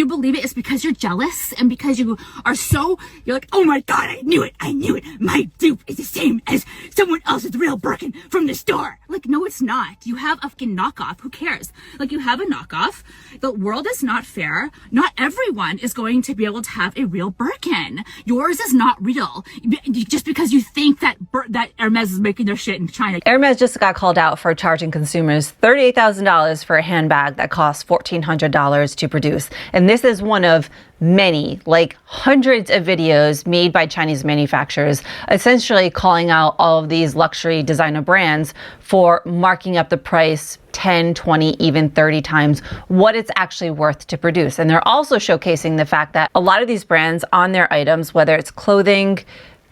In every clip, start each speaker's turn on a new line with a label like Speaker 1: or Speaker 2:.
Speaker 1: You believe it is because you're jealous and because you're like, oh my God, I knew it. My dupe is the same as someone else's real Birkin from the store. Like, no, it's not. You have a fucking knockoff. Who cares? Like, you have a knockoff. The world is not fair. Not everyone is going to be able to have a real Birkin. Yours is not real. Just because you think that Hermès is making their shit in China.
Speaker 2: Hermès just got called out for charging consumers $38,000 for a handbag that costs $1,400 to produce. And this is one of many, like hundreds of videos made by Chinese manufacturers, essentially calling out all of these luxury designer brands for marking up the price 10, 20, even 30 times what it's actually worth to produce. And they're also showcasing the fact that a lot of these brands on their items, whether it's clothing,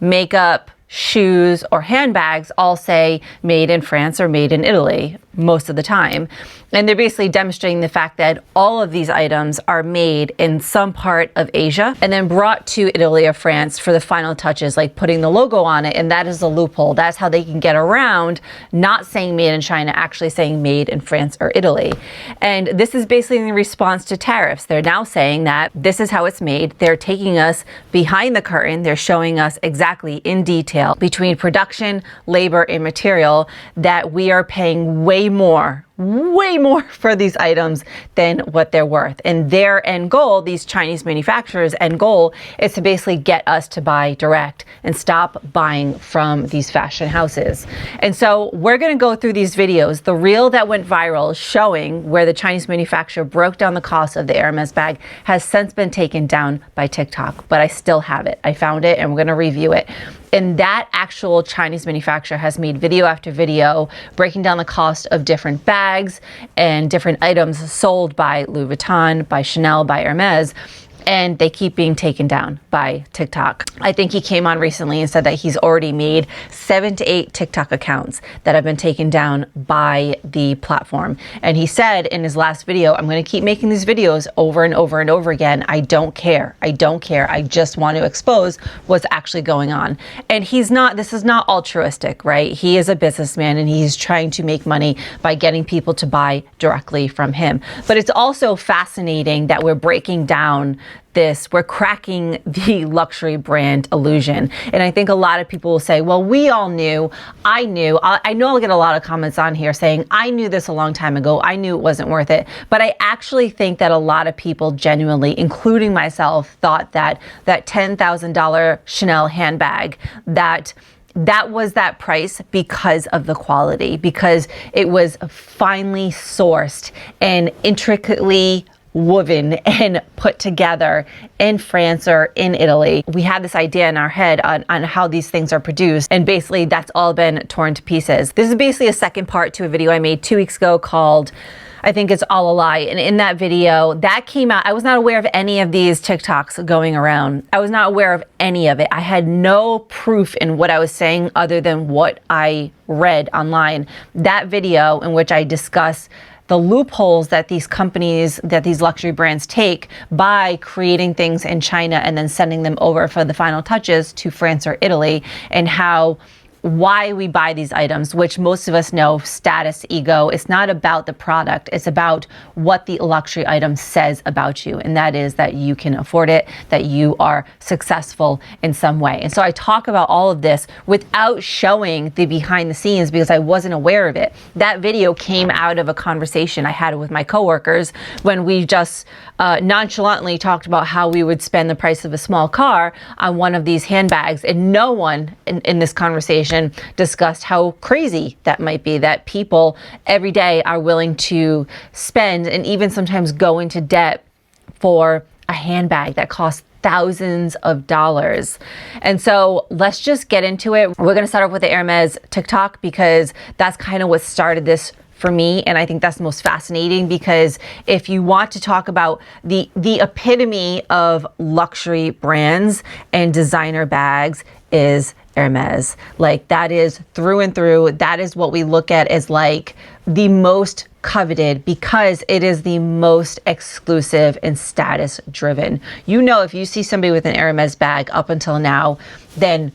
Speaker 2: makeup, shoes, or handbags, all say made in France or made in Italy most of the time. And they're basically demonstrating the fact that all of these items are made in some part of Asia and then brought to Italy or France for the final touches, like putting the logo on it. And that is the loophole. That's how they can get around not saying made in China, actually saying made in France or Italy. And this is basically in response to tariffs. They're now saying that this is how it's made. They're taking us behind the curtain. They're showing us exactly in detail between production, labor, and material that we are paying way more for these items than what they're worth. And their end goal, these Chinese manufacturers' end goal, is to basically get us to buy direct and stop buying from these fashion houses. And so we're going to go through these videos. The reel that went viral showing where the Chinese manufacturer broke down the cost of the Hermès bag has since been taken down by TikTok, but I still have it. I found it and we're going to review it. And that actual Chinese manufacturer has made video after video breaking down the cost of different bags and different items sold by Louis Vuitton, by Chanel, by Hermès. And they keep being taken down by TikTok. I think he came on recently and said that he's already made 7 to 8 TikTok accounts that have been taken down by the platform. And he said in his last video, I'm going to keep making these videos over and over and over again. I don't care. I just want to expose what's actually going on. And this is not altruistic, right? He is a businessman and he's trying to make money by getting people to buy directly from him. But it's also fascinating that we're breaking down we're cracking the luxury brand illusion. And I think a lot of people will say, well, we all knew, I know I'll get a lot of comments on here saying, I knew this a long time ago. I knew it wasn't worth it. But I actually think that a lot of people genuinely, including myself, thought that $10,000 Chanel handbag, that was that price because of the quality, because it was finely sourced and intricately woven and put together in France or in Italy. We had this idea in our head on how these things are produced, and basically that's all been torn to pieces. This is basically a second part to a video I made 2 weeks ago called, I think it's All a Lie. And in that video, that came out, I was not aware of any of these TikToks going around. I was not aware of any of it. I had no proof in what I was saying other than what I read online. That video in which I discuss the loopholes that these companies, that these luxury brands take by creating things in China and then sending them over for the final touches to France or Italy, and why we buy these items, which most of us know, status, ego. It's not about the product. It's about what the luxury item says about you. And that is that you can afford it, that you are successful in some way. And so I talk about all of this without showing the behind the scenes because I wasn't aware of it. That video came out of a conversation I had with my coworkers when we just nonchalantly talked about how we would spend the price of a small car on one of these handbags. And no one in this conversation discussed how crazy that might be, that people every day are willing to spend and even sometimes go into debt for a handbag that costs thousands of dollars. And so let's just get into it. We're going to start off with the Hermès TikTok because that's kind of what started this for me. And I think that's the most fascinating because if you want to talk about the epitome of luxury brands and designer bags is Hermès. Like that is through and through. That is what we look at as like the most coveted because it is the most exclusive and status driven. You know, if you see somebody with an Hermès bag up until now, then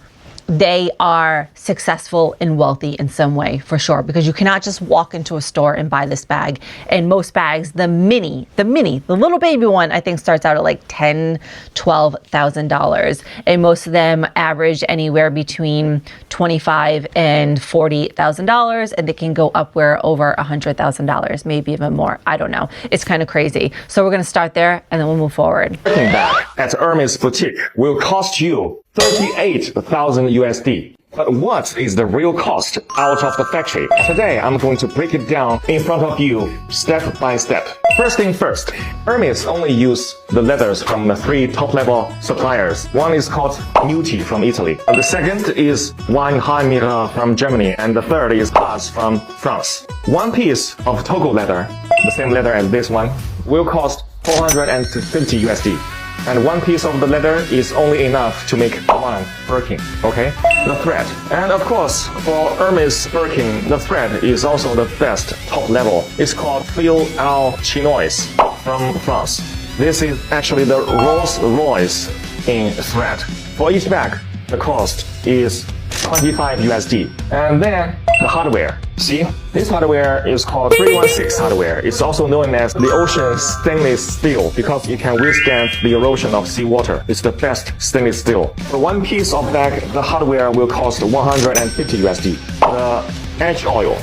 Speaker 2: they are successful and wealthy in some way, for sure, because you cannot just walk into a store and buy this bag. And most bags, the little baby one, I think starts out at like $10,000, $12,000. And most of them average anywhere between $25,000 and $40,000. And they can go upward over $100,000, maybe even more. I don't know. It's kind of crazy. So we're going to start there and then we'll move forward.
Speaker 3: Bag at Hermès boutique will cost you 38,000 USD. But what is the real cost out of the factory? Today, I'm going to break it down in front of you, step by step. First thing first, Hermès only use the leathers from the 3 top-level suppliers. One is called Muti from Italy. The second is OHaire from Germany. And the third is Hermès from France. One piece of Togo leather, the same leather as this one, will cost 450 USD. And one piece of the leather is only enough to make one Birkin, okay? The thread. And of course, for Hermès Birkin, the thread is also the best top level. It's called Fil à Chinois from France. This is actually the Rolls Royce in thread. For each bag, the cost is 25 USD. And then the hardware. See, this hardware is called 316 hardware. It's also known as the ocean stainless steel because it can withstand the erosion of seawater. It's the best stainless steel. For one piece of bag, the hardware will cost 150 USD. The edge oil.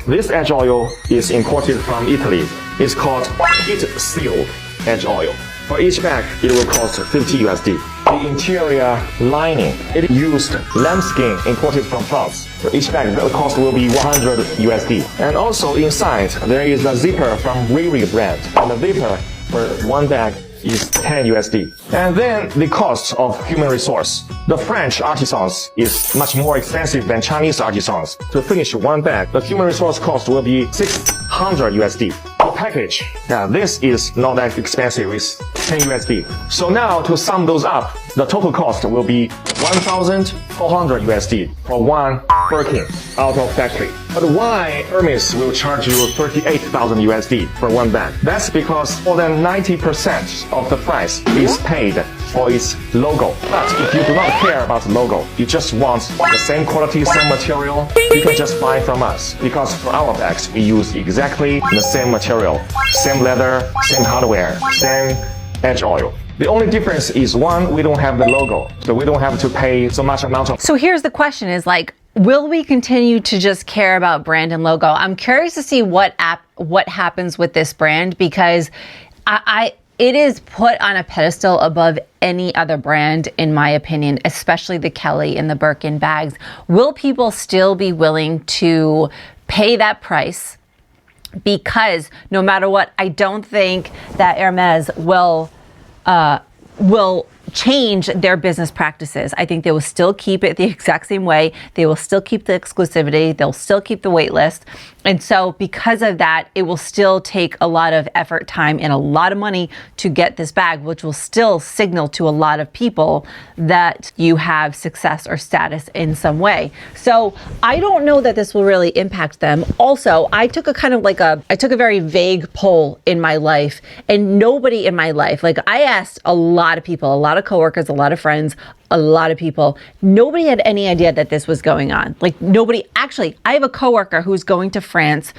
Speaker 3: This edge oil is imported from Italy. It's called heat sealed edge oil. For each bag, it will cost 50 USD. The interior lining, it used lambskin imported from France. For each bag, the cost will be 100 USD. And also inside, there is a zipper from Riri brand. And the zipper for one bag is 10 USD. And then the cost of human resource. The French artisans is much more expensive than Chinese artisans. To finish one bag, the human resource cost will be 600 USD. The package, this is not that expensive, it's 10 USD. So now to sum those up, the total cost will be 1,400 USD for one Birkin out of factory. But why Hermès will charge you 38,000 USD for one bag? That's because more than 90% of the price is paid for its logo. But if you do not care about the logo, you just want the same quality, same material, you can just buy from us. Because for our bags, we use exactly the same material, same leather, same hardware, same edge oil. The only difference is one, we don't have the logo, so we don't have to pay so much amount of.
Speaker 2: So here's the question is like, will we continue to just care about brand and logo? I'm curious to see what happens with this brand because it is put on a pedestal above any other brand, in my opinion, especially the Kelly and the Birkin bags. Will people still be willing to pay that price? Because no matter what, I don't think that Hermès will change their business practices. I think they will still keep it the exact same way. They will still keep the exclusivity. They'll still keep the wait list. And so because of that, it will still take a lot of effort, time, and a lot of money to get this bag, which will still signal to a lot of people that you have success or status in some way. So I don't know that this will really impact them. Also, I took a very vague poll in my life, and nobody in my life, like I asked a lot of people, a lot of coworkers, a lot of friends, a lot of people, nobody had any idea that this was going on. Like nobody, actually, I have a coworker who's going to France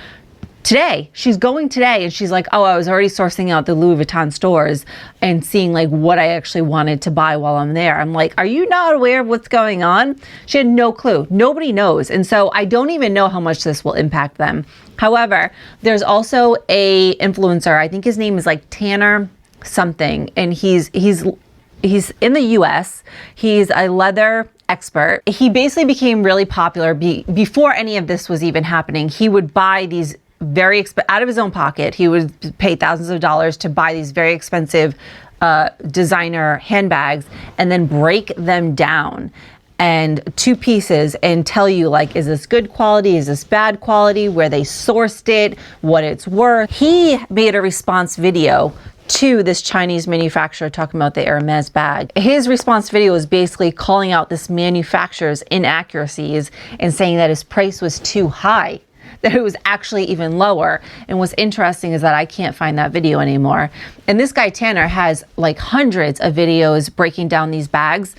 Speaker 2: today. She's going today and she's like, oh, I was already sourcing out the Louis Vuitton stores and seeing like what I actually wanted to buy while I'm there. I'm like, are you not aware of what's going on? She had no clue. Nobody knows. And so I don't even know how much this will impact them. However, there's also a influencer, I think his name is like Tanner something, and he's in the US. He's a leather expert. He basically became really popular before any of this was even happening. He would buy these out of his own pocket. He would pay thousands of dollars to buy these very expensive designer handbags and then break them down and 2 pieces and tell you like, is this good quality? Is this bad quality? Where they sourced it, what it's worth. He made a response video to this Chinese manufacturer talking about the Hermès bag. His response video was basically calling out this manufacturer's inaccuracies and saying that his price was too high, that it was actually even lower. And what's interesting is that I can't find that video anymore. And this guy Tanner has like hundreds of videos breaking down these bags.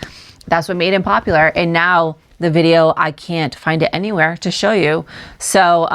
Speaker 2: That's what made him popular. And now the video, I can't find it anywhere to show you. So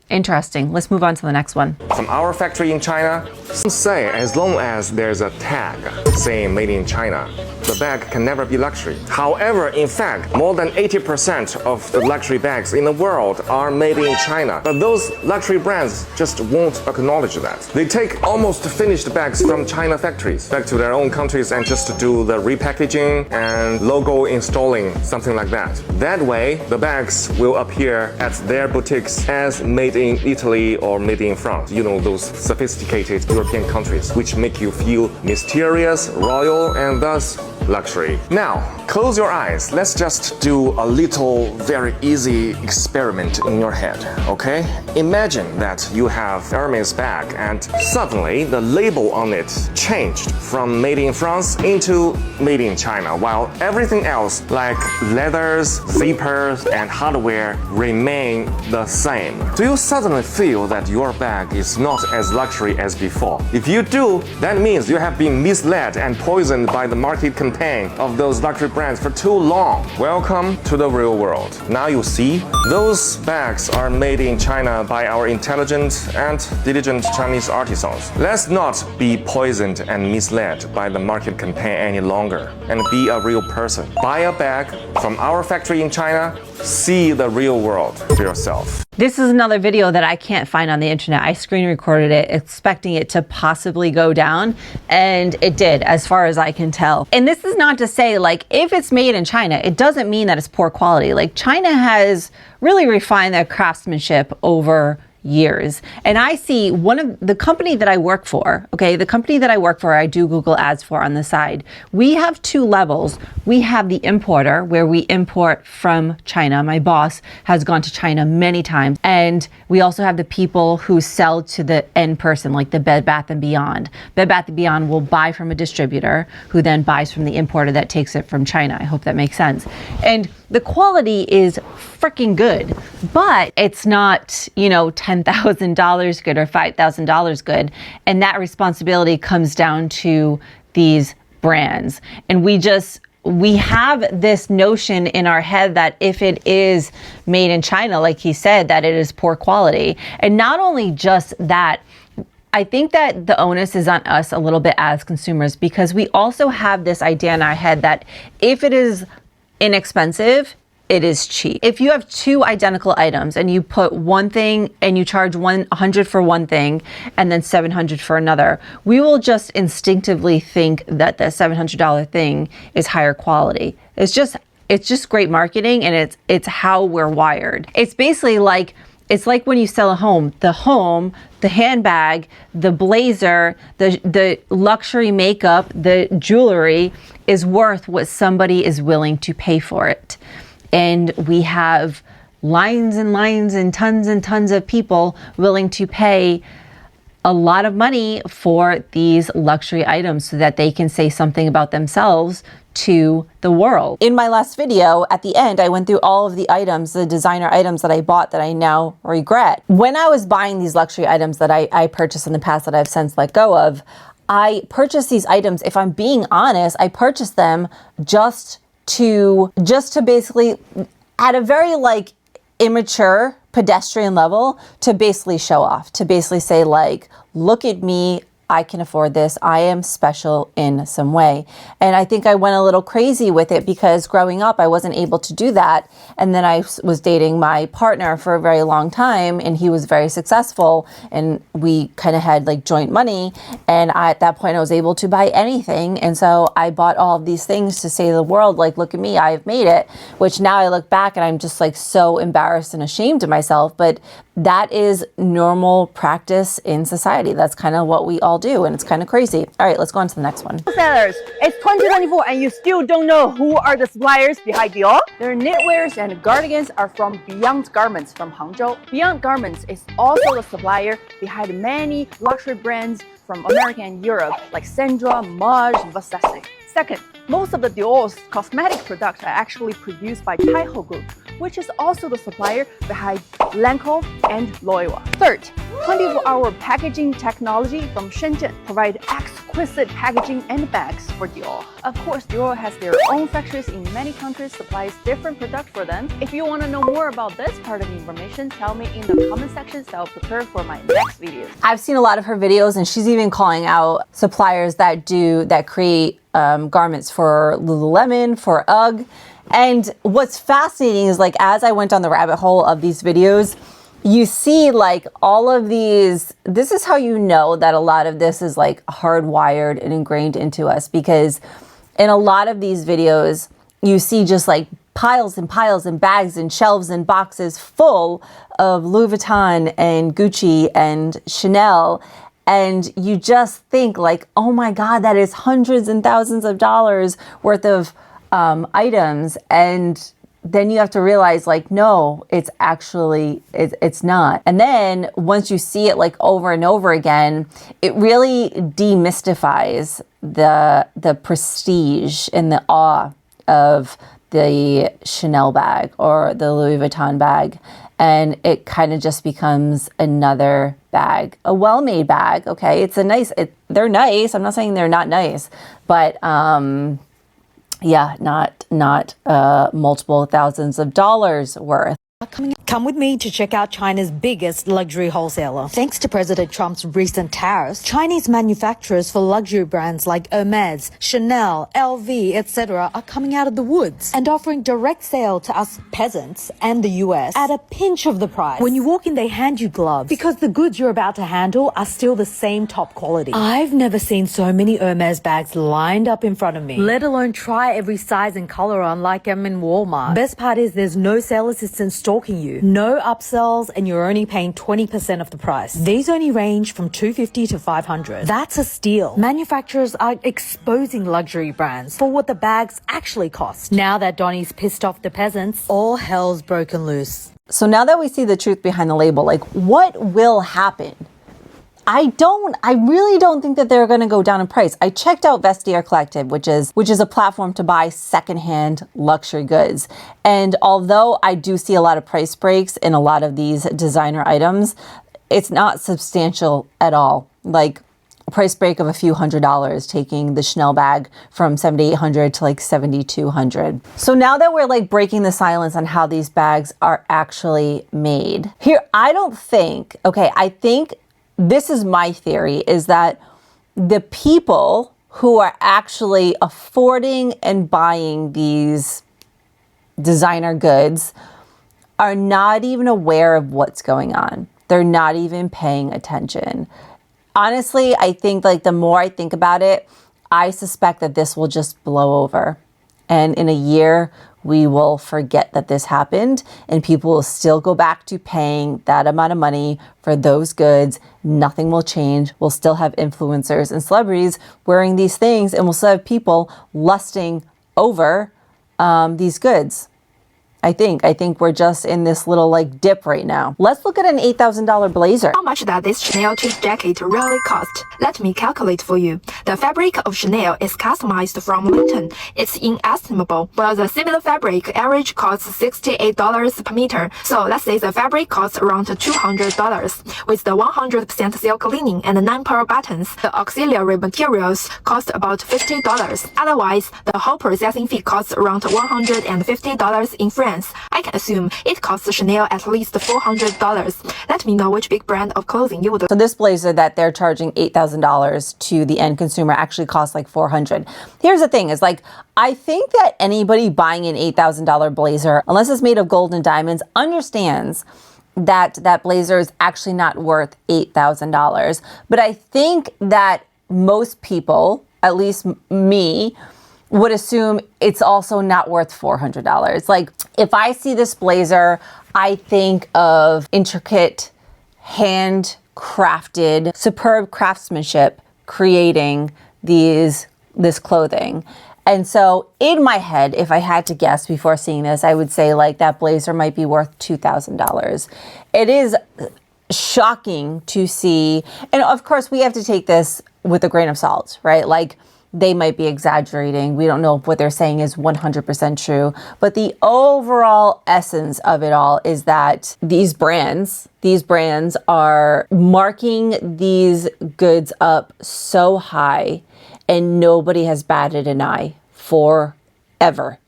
Speaker 2: interesting. Let's move on to the next one.
Speaker 3: From our factory in China, some say as long as there's a tag saying made in China, the bag can never be luxury. However, in fact, more than 80% of the luxury bags in the world are made in China. But those luxury brands just won't acknowledge that. They take almost finished bags from China factories back to their own countries and just do the repackaging and logo installing, something like that. That way, the bags will appear at their boutiques as made in Italy or made in France. You know, those sophisticated European countries, which make you feel mysterious, royal, and thus luxury. Now, close your eyes. Let's just do a little, very easy experiment in your head, okay? Imagine that you have Hermès bag and suddenly the label on it changed from made in France into made in China, while everything else like leathers, zippers, and hardware remain the same. Do you suddenly feel that your bag is not as luxury as before? If you do, that means you have been misled and poisoned by the market campaign of those luxury brands for too long. Welcome to the real world. Now you see, those bags are made in China by our intelligent and diligent Chinese artisans. Let's not be poisoned and misled by the market campaign any longer and be a real person. Buy a bag from our factory in China. See the real world for yourself.
Speaker 2: This is another video that I can't find on the internet. I screen recorded it expecting it to possibly go down, and it did, as far as I can tell. And this is not to say, like, if it's made in China, it doesn't mean that it's poor quality. Like, China has really refined their craftsmanship over years. And I see one of the company that I work for, okay, the company that I work for, I do Google ads for on the side. We have two levels. We have the importer, where we import from China. My boss has gone to China many times. And we also have the people who sell to the end person, like the Bed Bath & Beyond. Bed Bath & Beyond will buy from a distributor who then buys from the importer that takes it from China. I hope that makes sense. And the quality is freaking good, but it's not, you know, $10,000 good or $5,000 good. And that responsibility comes down to these brands. And we have this notion in our head that if it is made in China, like he said, that it is poor quality. And not only just that, I think that the onus is on us a little bit as consumers, because we also have this idea in our head that if it is inexpensive, it is cheap. If you have two identical items and you put one thing and you charge $100 for one thing and then $700 for another, we will just instinctively think that the $700 thing is higher quality. It's just great marketing, and it's how we're wired. It's basically like, it's like when you sell a home, the handbag, the blazer, the luxury makeup, the jewelry is worth what somebody is willing to pay for it. And we have lines and lines and tons of people willing to pay a lot of money for these luxury items so that they can say something about themselves to the world. In my last video, at the end, I went through all of the items, the designer items that I bought that I now regret. When I was buying these luxury items that I purchased in the past that I've since let go of, I purchased these items, if I'm being honest, I purchased them just to basically, at a very like immature pedestrian level, to basically show off, to basically say like, look at me, I can afford this, I am special in some way. And I think I went a little crazy with it because growing up, I wasn't able to do that. And then I was dating my partner for a very long time, and he was very successful, and we kind of had like joint money. And at that point, I was able to buy anything. And so I bought all of these things to say to the world, like, look at me, I've made it, which now I look back and I'm just like so embarrassed and ashamed of myself. But that is normal practice in society. That's kind of what we all do, and it's kind of crazy. All right, let's go on to the next one.
Speaker 4: Sellers, it's 2024 and you still don't know who are the suppliers behind Dior? Their knitwears and cardigans are from Beyond Garments from Hangzhou. Beyond Garments is also the supplier behind many luxury brands from America and Europe like Sandra, Maj, Versace. Second, most of the Dior's cosmetic products are actually produced by Taiho Group, which is also the supplier behind Lancôme and Loewe. Third, 24-hour packaging technology from Shenzhen provide exquisite packaging and bags for Dior. Of course, Dior has their own factories in many countries, supplies different products for them. If you want to know more about this part of the information, tell me in the comment section so I'll prepare for my next videos.
Speaker 2: I've seen a lot of her videos, and she's even calling out suppliers that create garments for Lululemon, for UGG. And what's fascinating is, like, as I went down the rabbit hole of these videos, you see like all of these, this is how you know that a lot of this is like hardwired and ingrained into us, because in a lot of these videos, you see just like piles and piles and bags and shelves and boxes full of Louis Vuitton and Gucci and Chanel. And you just think like, oh my God, that is hundreds and thousands of dollars worth of items. And then you have to realize like, no, it's actually, it's not. And then once you see it like over and over again, it really demystifies the prestige and the awe of the Chanel bag or the Louis Vuitton bag. And it kind of just becomes another bag, a well-made bag. Okay. It's a nice, they're nice. I'm not saying they're not nice, but, yeah, not multiple thousands of dollars worth.
Speaker 5: Come with me to check out China's biggest luxury wholesaler. Thanks to President Trump's recent tariffs, Chinese manufacturers for luxury brands like Hermès, Chanel, LV, etc. are coming out of the woods and offering direct sale to us peasants and the US at a pinch of the price. When you walk in, they hand you gloves because the goods you're about to handle are still the same top quality. I've never seen so many Hermès bags lined up in front of me, let alone try every size and color on like I'm in Walmart. Best part is there's no sales assistant stalking you. No upsells, and you're only paying 20% of the price. These only range from $250 to $500. That's a steal. Manufacturers are exposing luxury brands for what the bags actually cost. Now that Donnie's pissed off the peasants, all hell's broken loose.
Speaker 2: So now that we see the truth behind the label, like what will happen? I really don't think that they're going to go down in price. I checked out Vestiaire Collective, which is a platform to buy secondhand luxury goods. And although I do see a lot of price breaks in a lot of these designer items, it's not substantial at all. Like a price break of a few $100s, taking the Chanel bag from $7,800 to like $7,200. So now that we're like breaking the silence on how these bags are actually made, here, I think this is my theory, is that the people who are actually affording and buying these designer goods are not even aware of what's going on. They're not even paying attention. Honestly, I think like the more I think about it, I suspect that this will just blow over. And in a year, we will forget that this happened, and people will still go back to paying that amount of money for those goods. Nothing will change. We'll still have influencers and celebrities wearing these things, and we'll still have people lusting over these goods. I think we're just in this little like dip right now. Let's look at an $8,000 blazer.
Speaker 6: How much does this Chanel cheap jacket really cost? Let me calculate for you. The fabric of Chanel is customized from Linton. It's inestimable. While the similar fabric average costs $68 per meter. So let's say the fabric costs around $200. With the 100% silk lining and 9 pearl buttons, the auxiliary materials cost about $50. Otherwise, the whole processing fee costs around $150 in France. I can assume it costs Chanel at least $400. Let me know which big brand of clothing you would.
Speaker 2: So this blazer that they're charging $8,000 to the end consumer actually costs like $400. Here's the thing is like, I think that anybody buying an $8,000 blazer, unless it's made of gold and diamonds, understands that that blazer is actually not worth $8,000. But I think that most people, at least me, would assume it's also not worth $400. Like if I see this blazer, I think of intricate, handcrafted, superb craftsmanship creating this clothing. And so in my head, if I had to guess before seeing this, I would say like that blazer might be worth $2,000. It is shocking to see. And of course we have to take this with a grain of salt, right? Like they might be exaggerating. We don't know if what they're saying is 100% true. But the overall essence of it all is that these brands are marking these goods up so high and nobody has batted an eye forever.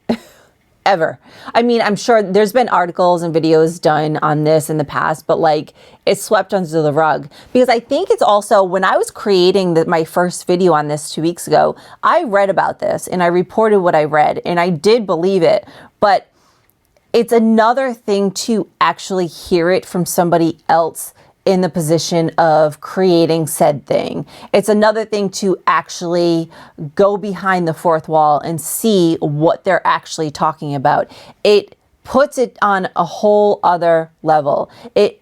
Speaker 2: Ever. I mean, I'm sure there's been articles and videos done on this in the past, but like it's swept under the rug. Because I think it's also, when I was creating my first video on this 2 weeks ago, I read about this and I reported what I read and I did believe it. But it's another thing to actually hear it from somebody else in the position of creating said thing. It's another thing to actually go behind the fourth wall and see what they're actually talking about. It puts it on a whole other level. It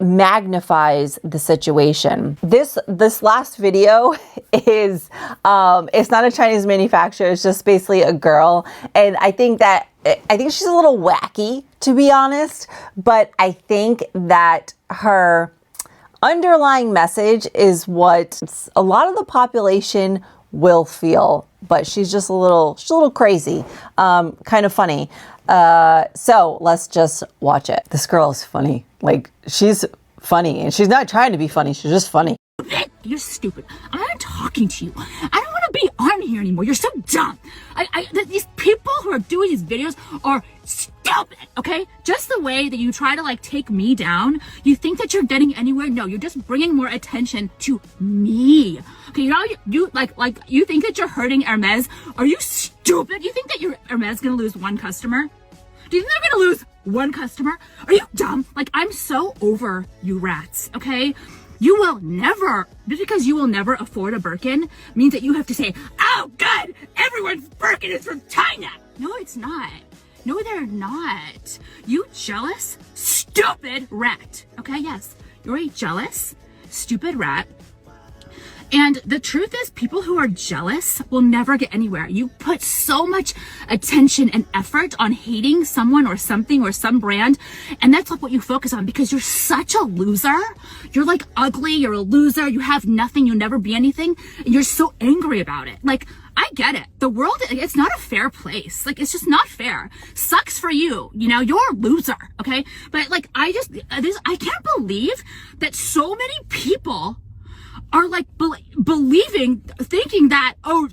Speaker 2: magnifies the situation. This last video is it's not a Chinese manufacturer, it's just basically a girl. And I think she's a little wacky, to be honest, but I think that her underlying message is what a lot of the population will feel, but she's just a little crazy, kind of funny. So let's just watch it. This girl is funny. Like, she's funny, and she's not trying to be funny. She's just funny.
Speaker 1: You're stupid. I'm not talking to you. I don't want to be on here anymore. You're so dumb. These people who are doing these videos are stupid, okay? Just the way that you try to like take me down, you think that you're getting anywhere. No, you're just bringing more attention to me. Okay, you know, you think that you're hurting Hermès. Are you stupid? You think that your Hermès is gonna lose one customer? Do you think they're gonna lose one customer? Are you dumb? Like, I'm so over you rats, okay? You will never, just because you will never afford a Birkin means that you have to say, oh, good, everyone's Birkin is from China. No, it's not. No, they're not. You jealous, stupid rat. Okay, yes, you're a jealous, stupid rat. And the truth is, people who are jealous will never get anywhere. You put so much attention and effort on hating someone or something or some brand, and that's like what you focus on because you're such a loser. You're like ugly, you're a loser, you have nothing, you'll never be anything, and you're so angry about it. Like, I get it. The world, it's not a fair place. Like, it's just not fair. Sucks for you. You know, you're a loser, okay? But like, I can't believe that so many people are like thinking that, oh,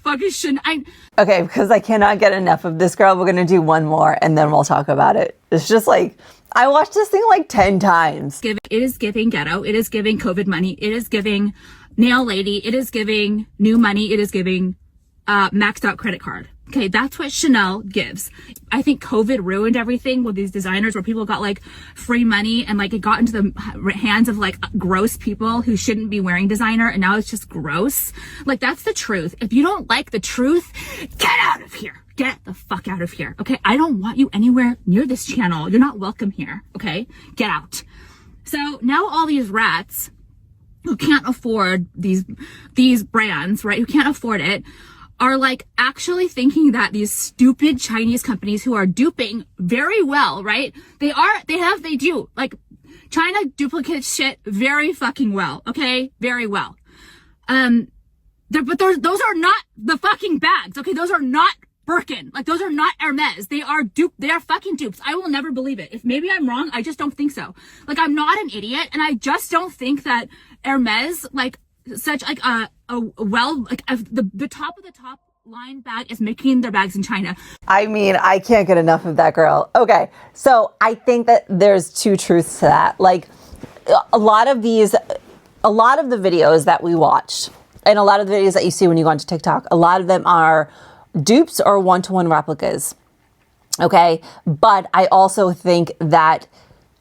Speaker 1: fucking shouldn't I?
Speaker 2: Okay, because I cannot get enough of this girl. We're going to do one more and then we'll talk about it. It's just like, I watched this thing like 10 times.
Speaker 1: It is giving ghetto. It is giving COVID money. It is giving nail lady. It is giving new money. It is giving maxed out credit card. Okay, that's what Chanel gives. I think COVID ruined everything with these designers where people got like free money and like it got into the hands of like gross people who shouldn't be wearing designer, and now it's just gross. Like, that's the truth. If you don't like the truth, get out of here. Get the fuck out of here. Okay, I don't want you anywhere near this channel. You're not welcome here. Okay, get out. So now all these rats who can't afford these brands, right? Who can't afford it, are like actually thinking that these stupid Chinese companies who are duping very well, right? They do. Like, China duplicates shit very fucking well, okay? Very well. But those are not the fucking bags, okay? Those are not Birkin. Like, those are not Hermès. They are fucking dupes. I will never believe it. If maybe I'm wrong, I just don't think so. Like, I'm not an idiot, and I just don't think that Hermès, like, such like the top of the top line bag is making their bags in China.
Speaker 2: I mean, I can't get enough of that girl. Okay, so I think that there's two truths to that. Like, a lot of the videos that we watched and a lot of the videos that you see when you go onto TikTok, a lot of them are dupes or one-to-one replicas. Okay, but I also think that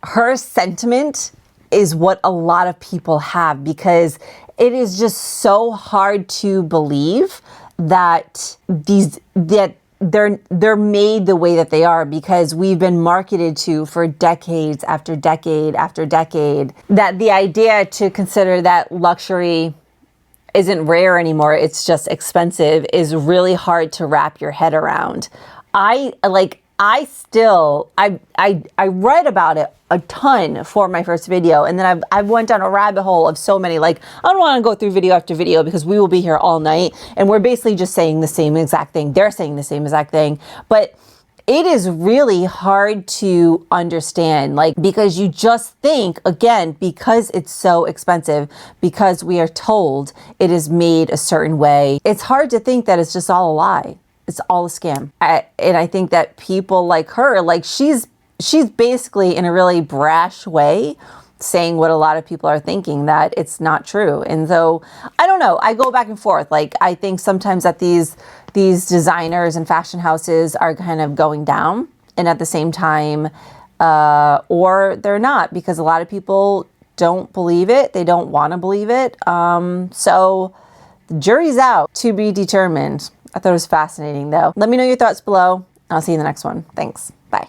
Speaker 2: her sentiment is what a lot of people have, because it is just so hard to believe that they're made the way that they are, because we've been marketed to for decades after decade after decade that the idea to consider that luxury isn't rare anymore, it's just expensive, is really hard to wrap your head around. I read about it a ton for my first video, and then I went down a rabbit hole of so many. Like, I don't want to go through video after video because we will be here all night, and we're basically just saying the same exact thing. They're saying the same exact thing, but it is really hard to understand, like, because you just think, again, because it's so expensive, because we are told it is made a certain way, it's hard to think that it's just all a lie. It's all a scam. And I think that people like her, like she's basically in a really brash way saying what a lot of people are thinking, that it's not true. And so I don't know, I go back and forth. Like, I think sometimes that these designers and fashion houses are kind of going down, and at the same time, or they're not, because a lot of people don't believe it. They don't want to believe it. So the jury's out, to be determined. I thought it was fascinating though. Let me know your thoughts below. I'll see you in the next one. Thanks.